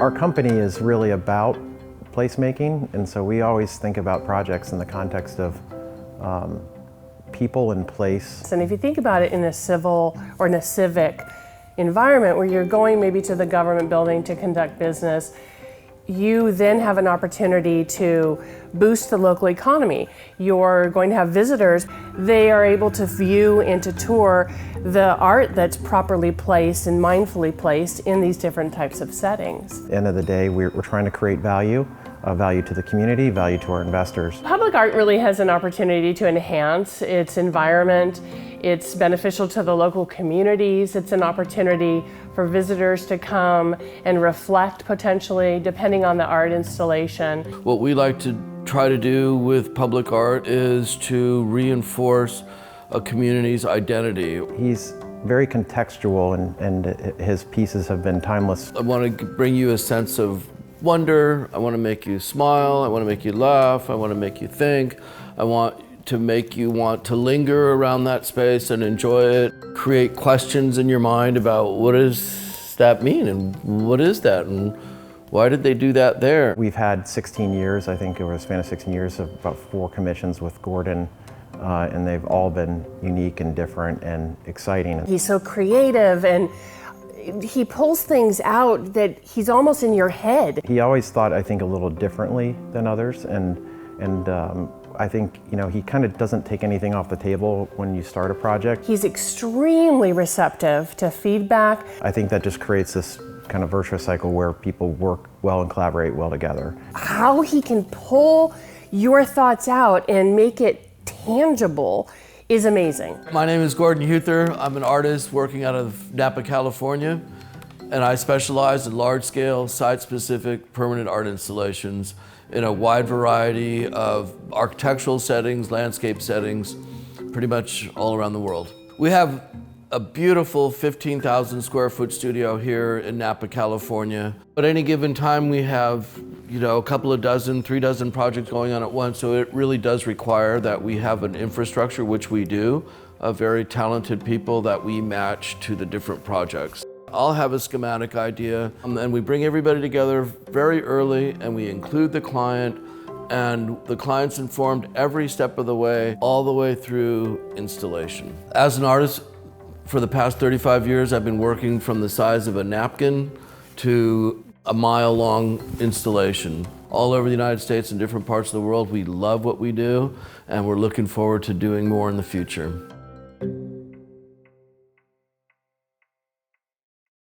Our company is really about placemaking, and so we always think about projects in the context of people and place. And if you think about it in a civil or in a civic environment where you're going maybe to the government building to conduct business, you then have an opportunity to boost the local economy. You're going to have visitors. They are able to view and to tour the art that's properly placed and mindfully placed in these different types of settings. At the end of the day, we're trying to create value to the community, value to our investors. Public art really has an opportunity to enhance its environment. It's beneficial to the local communities. It's an opportunity for visitors to come and reflect potentially, depending on the art installation. What we like to try to do with public art is to reinforce a community's identity. He's very contextual, and his pieces have been timeless. I want to bring you a sense of wonder. I want to make you smile. I want to make you laugh. I want to make you think. I want to make you want to linger around that space and enjoy it. Create questions in your mind about what does that mean and what is that and why did they do that there? We've had 16 years, I think over a span of 16 years, of about 4 commissions with Gordon, and they've all been unique and different and exciting. He's so creative, and he pulls things out that he's almost in your head. He always thought, I think, a little differently than others, and I think, he kind of doesn't take anything off the table when you start a project. He's extremely receptive to feedback. I think that just creates this kind of virtuous cycle where people work well and collaborate well together. How he can pull your thoughts out and make it tangible is amazing. My name is Gordon Huether. I'm an artist working out of Napa, California, and I specialize in large-scale, site-specific, permanent art installations in a wide variety of architectural settings, landscape settings, pretty much all around the world. We have a beautiful 15,000 square foot studio here in Napa, California. At any given time, we have, a couple of dozen, 3 dozen projects going on at once, so it really does require that we have an infrastructure, which we do, of very talented people that we match to the different projects. I'll have a schematic idea, and we bring everybody together very early, and we include the client, and the client's informed every step of the way, all the way through installation. As an artist, for the past 35 years, I've been working from the size of a napkin to a mile-long installation. All over the United States and different parts of the world, we love what we do, and we're looking forward to doing more in the future.